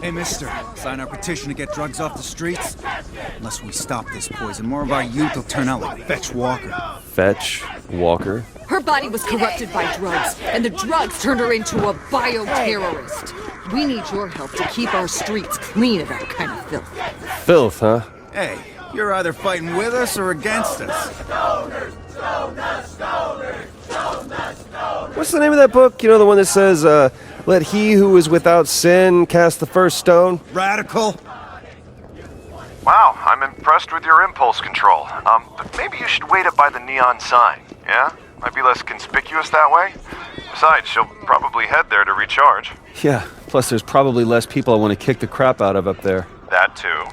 Hey, mister, sign our petition to get drugs off the streets? Unless we stop this poison, more of our youth will turn out like Fetch Walker. Fetch Walker? Her body was corrupted by drugs, and the drugs turned her into a bioterrorist. We need your help to keep our streets clean of that kind of filth. Filth, huh? Hey, you're either fighting with us or against us. What's the name of that book? You know, the one that says, let he who is without sin cast the first stone? Radical? Wow, I'm impressed with your impulse control. But maybe you should wait up by the neon sign, yeah? Might be less conspicuous that way. Besides, she'll probably head there to recharge. Yeah, plus there's probably less people I want to kick the crap out of up there. That too.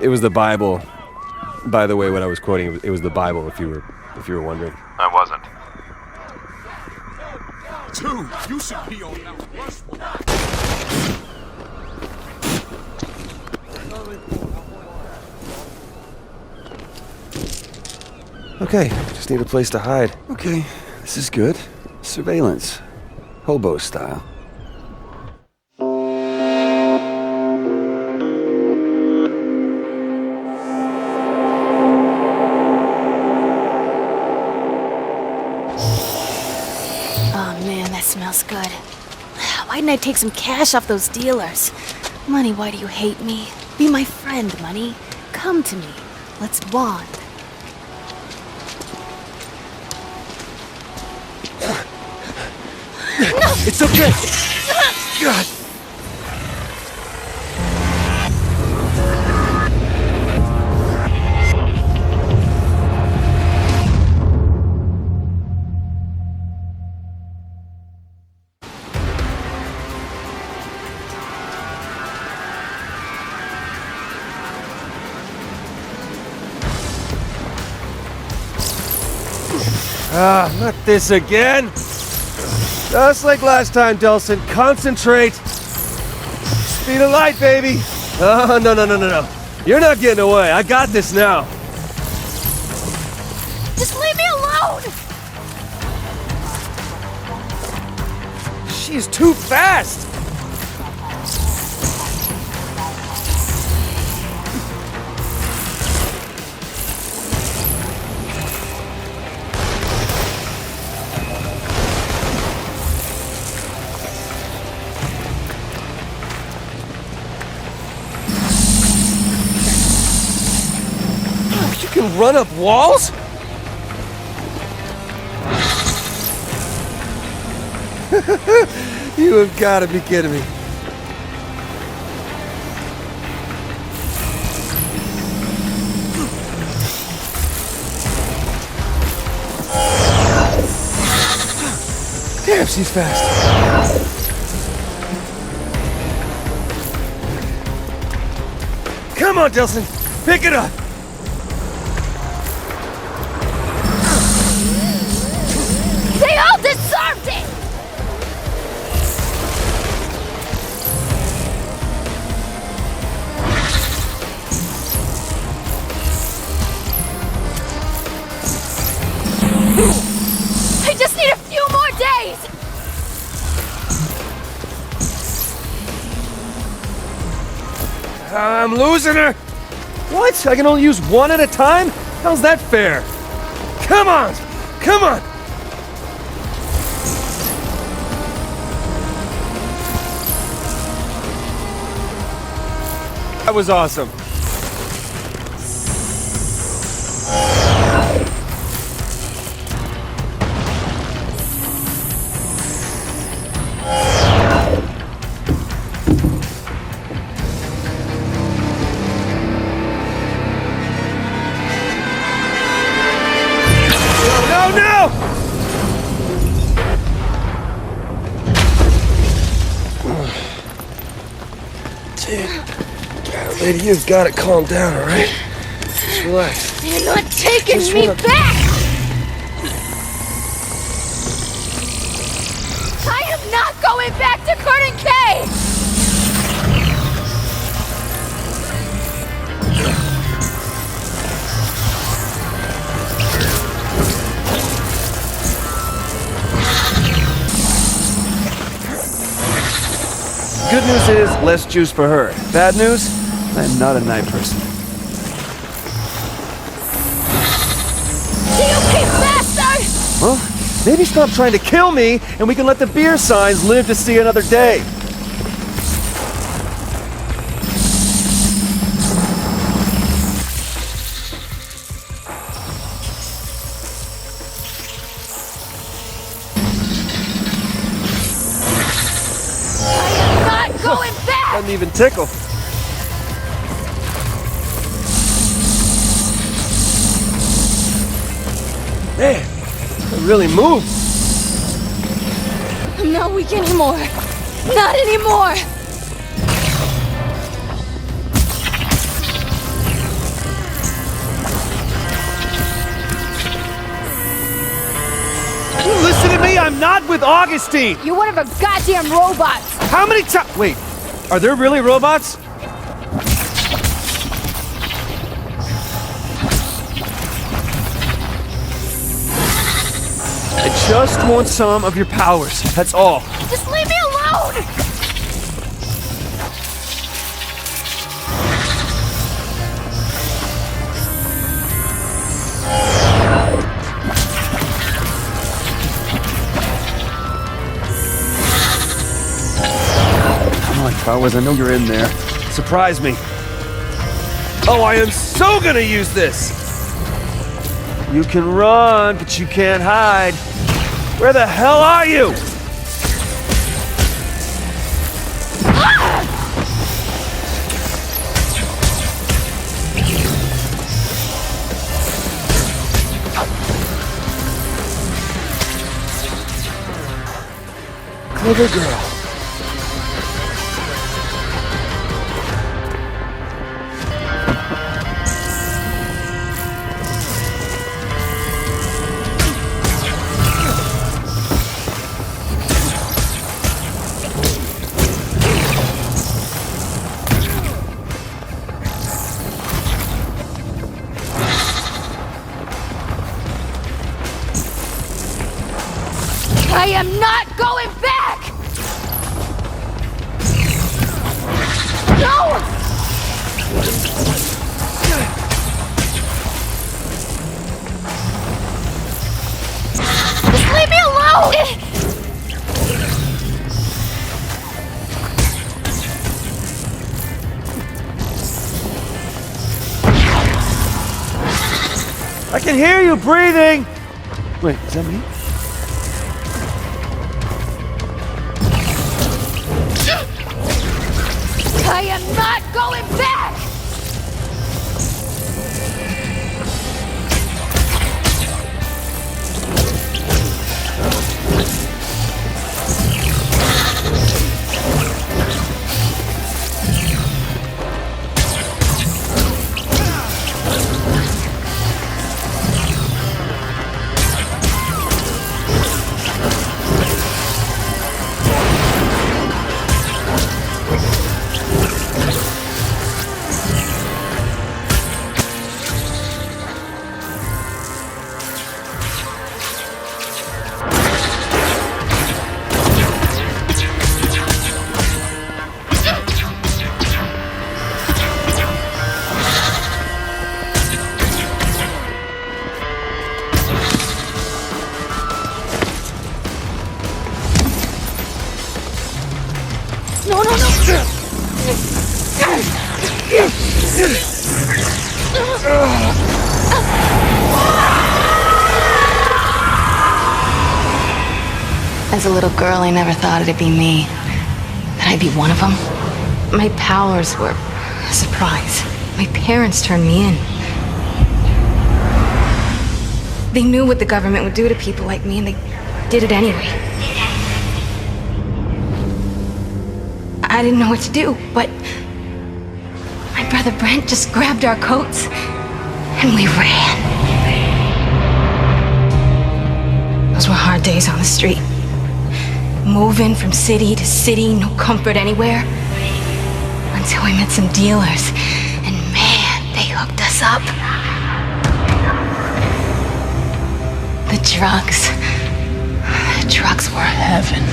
It was the Bible. By the way, what I was quoting, it was the Bible, if you were wondering. I wasn't. Two, you should be on Mount Rushmore. Okay, just need a place to hide. Okay, this is good. Surveillance. Hobo style. Oh man, that smells good. Why didn't I take some cash off those dealers? Money, why do you hate me? Be my friend, Money. Come to me. Let's bond. No! It's okay! God! Not this again! Just like last time, Delson. Concentrate! Speed of light, baby! Oh, no. You're not getting away. I got this now. Just leave me alone! She's too fast! You can run up walls? You have got to be kidding me. Damn, she's fast. Come on, Delson. Pick it up. They all deserved it! I just need a few more days! I'm losing her. What? I can only use one at a time? How's that fair? Come on! Come on! That was awesome. No! Dude, lady, you've got to calm down, all right? Just relax. You're not taking Just me wanna- back! I am not going back to Curtin K! Good Good news is, less juice for her. Bad news? I'm not a night person. DUP bastard! Well, maybe stop trying to kill me, and we can let the beer signs live to see another day. Not going back! Doesn't even tickle. Man, it really moves. I'm not weak anymore. Not anymore! You listen to me, I'm not with Augustine! You're one of her goddamn robots! How many times? Wait, are there really robots? I just want some of your powers, that's all. Just leave me alone! Come on, powers, I know you're in there. Surprise me. Oh, I am so gonna use this! You can run, but you can't hide. Where the hell are you? Clever girl. I am not going back! No! Just leave me alone! I can hear you breathing! Wait, is that me? I am not going back! No, no, no! As a little girl, I never thought it'd be me. That I'd be one of them. My powers were a surprise. My parents turned me in. They knew what the government would do to people like me, and they did it anyway. I didn't know what to do, but my brother Brent just grabbed our coats, and we ran. Those were hard days on the street. Moving from city to city, no comfort anywhere. Until we met some dealers, and man, they hooked us up. The drugs were heaven.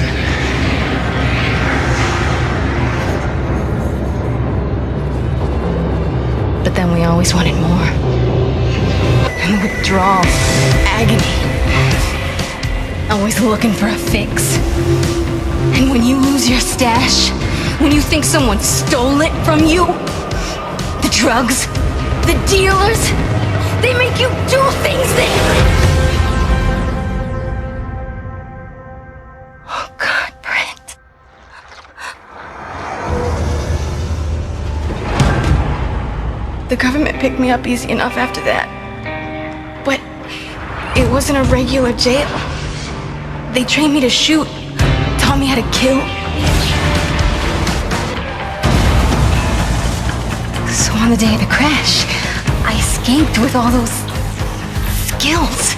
always wanted more. And the withdrawal, agony. Always looking for a fix. And when you lose your stash, when you think someone stole it from you, the drugs, the dealers, they make you do things that... Oh God, Brent. The government picked me up easy enough after that. But it wasn't a regular jail. They trained me to shoot, taught me how to kill. So on the day of the crash, I escaped with all those skills.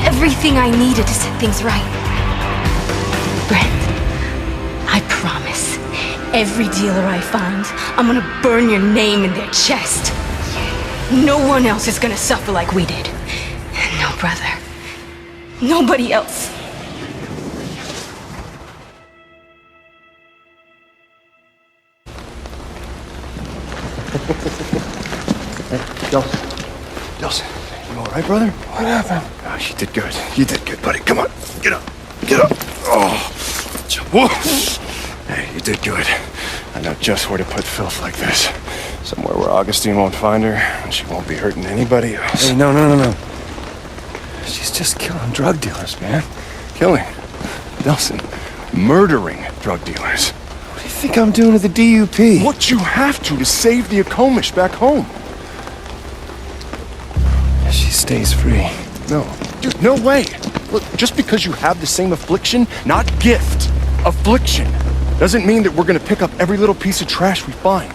Everything I needed to set things right. Brent, I promise, every dealer I find, I'm gonna burn your name in their chest. No one else is gonna suffer like we did. No brother. Nobody else. Delson, you alright, brother? What happened? Gosh, you did good. You did good, buddy. Come on, get up. Get up. Oh. Whoa. Hey, you did good. I know just where to put filth like this. Somewhere where Augustine won't find her, and she won't be hurting anybody else. Hey, no. She's just killing drug dealers, man. Killing. Delson, murdering drug dealers. What do you think I'm doing to the DUP? What you have to save the Akomish back home. She stays free. No. Dude, no way. Look, just because you have the same affliction, not gift, affliction, doesn't mean that we're gonna pick up every little piece of trash we find.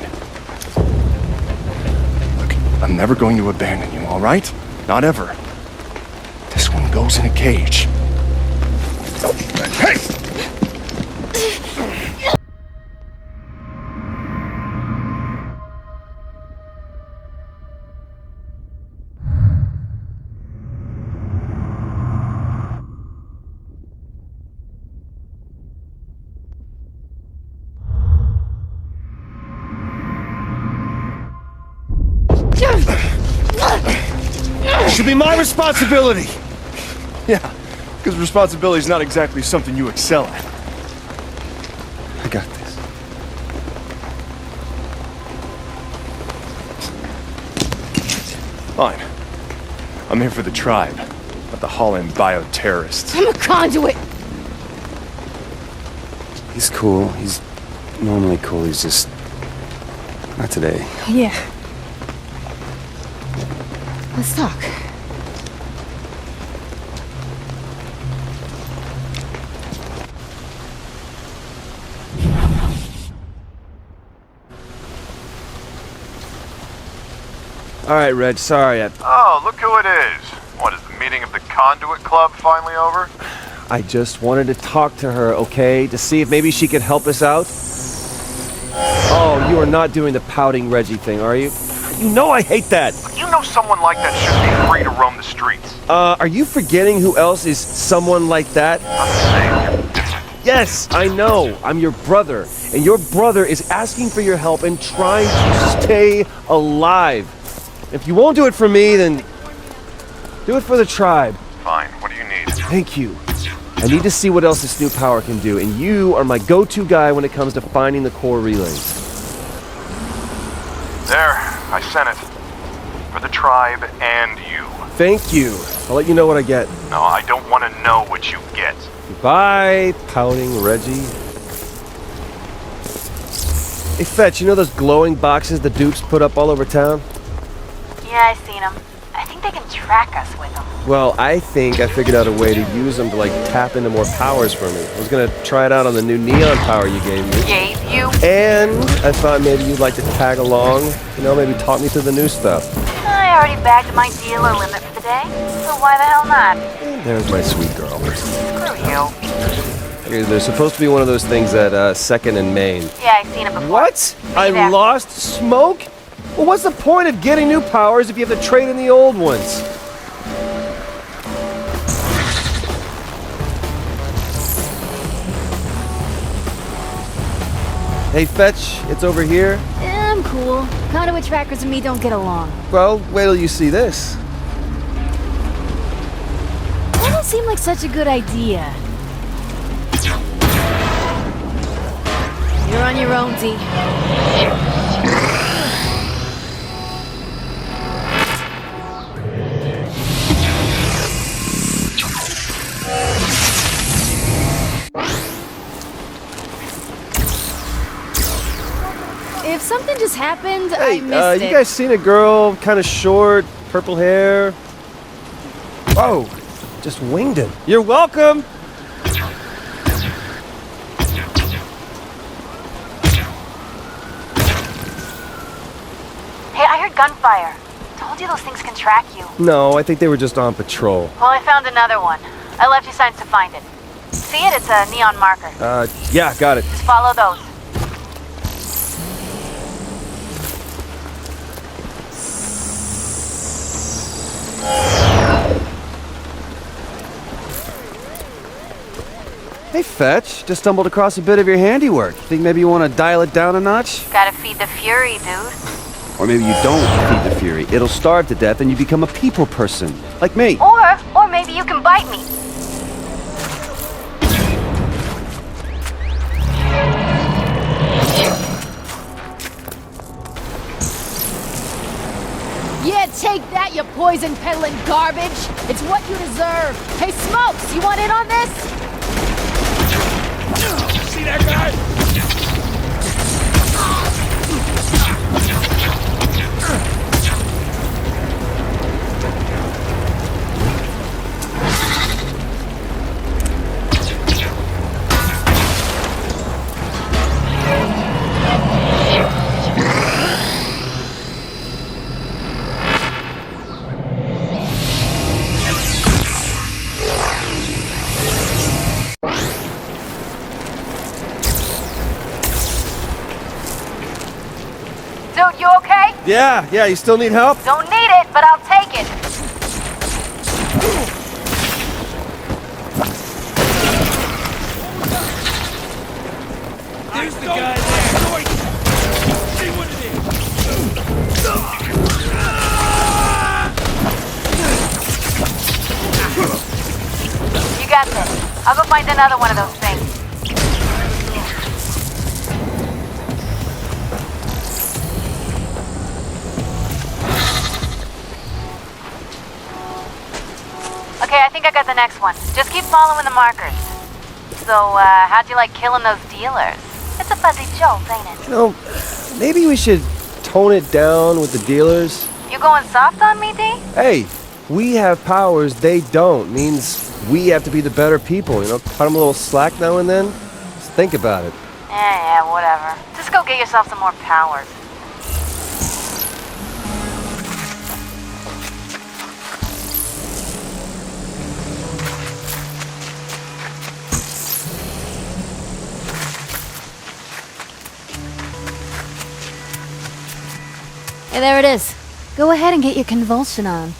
Look, I'm never going to abandon you, all right? Not ever. This one goes in a cage. Hey! It should be my responsibility. Yeah, because responsibility is not exactly something you excel at. I got this. Fine. I'm here for the tribe, not the Holland bioterrorists. I'm a conduit. He's cool. He's normally cool. He's just... not today. Yeah. Let's talk. All right, Reg, sorry. Oh, look who it is. What, is the meeting of the Conduit Club finally over? I just wanted to talk to her, okay? To see if maybe she could help us out. Oh, you are not doing the pouting Reggie thing, are you? You know I hate that. You know someone like that should be free to roam the streets. Are you forgetting who else is someone like that? I'm saying. Yes, I know. I'm your brother. And your brother is asking for your help and trying to stay alive. If you won't do it for me, then do it for the tribe. Fine, what do you need? Thank you. I need to see what else this new power can do, and you are my go-to guy when it comes to finding the core relays. There, I sent it. For the tribe and you. Thank you. I'll let you know what I get. No, I don't want to know what you get. Goodbye, pouting Reggie. Hey, Fetch, you know those glowing boxes the dupes put up all over town? Yeah, I seen them. I think they can track us with them. Well, I think I figured out a way to use them to, like, tap into more powers for me. I was gonna try it out on the new neon power you gave me. Gave you? And I thought maybe you'd like to tag along. You know, maybe talk me through the new stuff. I already bagged my dealer limit for the day, so why the hell not? There's my sweet girl. Screw you. There's supposed to be one of those things at 2nd and Main. Yeah, I've seen it before. What? I there. lost smoke? Well, what's the point of getting new powers if you have to trade in the old ones? Hey, Fetch, it's over here. I'm cool. Conduit trackers and me don't get along. Well, wait till you see this. That don't seem like such a good idea. You're on your own, D. If something just happened, I missed it. You guys seen a girl, kind of short, purple hair? Whoa, just winged him. You're welcome. Hey, I heard gunfire. Told you those things can track you. No, I think they were just on patrol. Well, I found another one. I left you signs to find it. See it? It's a neon marker. Yeah, got it. Just follow those. Hey, Fetch. Just stumbled across a bit of your handiwork. Think maybe you want to dial it down a notch? Gotta feed the fury, dude. Or maybe you don't feed the fury. It'll starve to death and you become a people person. Like me. Or maybe you can bite me. Yeah, take that, you poison peddling garbage! It's what you deserve! Hey, Smokes, you want in on this? See that guy? Dude, you okay? Yeah, you still need help? Don't need it, but I'll take it. There's the guy there. See what it is. You got this. I'll go find another one of those things. Okay, I think I got the next one. Just keep following the markers. So, how'd you like killing those dealers? It's a fuzzy joke, ain't it? You know, maybe we should tone it down with the dealers. You going soft on me, D? Hey, we have powers they don't. Means we have to be the better people, you know? Cut them a little slack now and then. Just think about it. Yeah, whatever. Just go get yourself some more powers. Hey, there it is. Go ahead and get your convulsion on.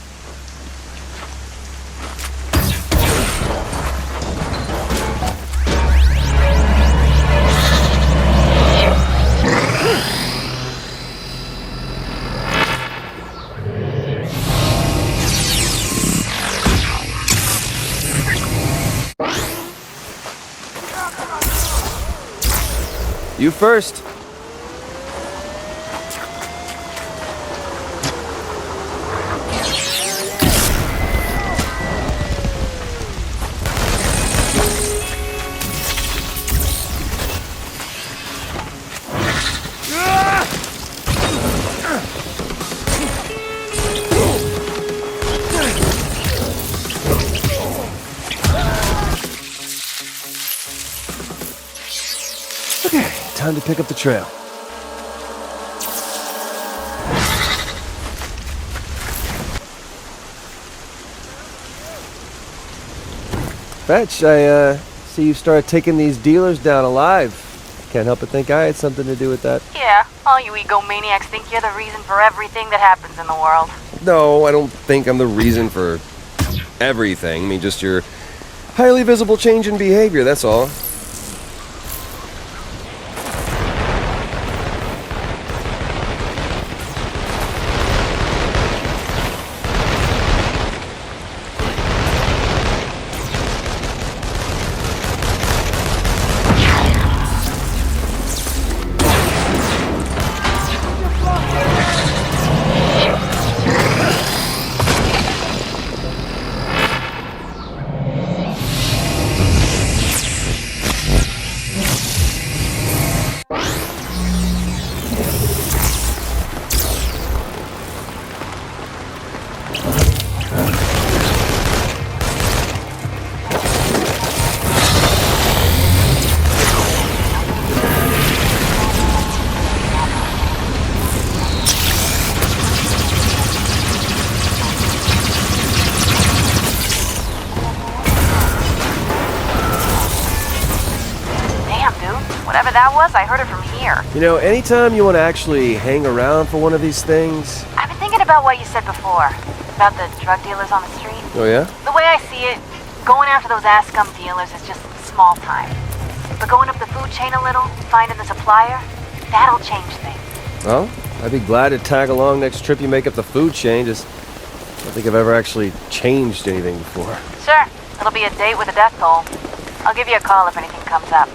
You first. Okay, time to pick up the trail. Fetch, I see you started taking these dealers down alive. Can't help but think I had something to do with that. Yeah, all you egomaniacs think you're the reason for everything that happens in the world. No, I don't think I'm the reason for everything. I mean, just your highly visible change in behavior, that's all. Whatever that was, I heard it from here. You know, anytime you want to actually hang around for one of these things... I've been thinking about what you said before, about the drug dealers on the street. Oh, yeah? The way I see it, going after those ass-scum dealers is just small time. But going up the food chain a little, finding the supplier, that'll change things. Well, I'd be glad to tag along next trip you make up the food chain, just... I don't think I've ever actually changed anything before. Sure, it'll be a date with a death toll. I'll give you a call if anything comes up.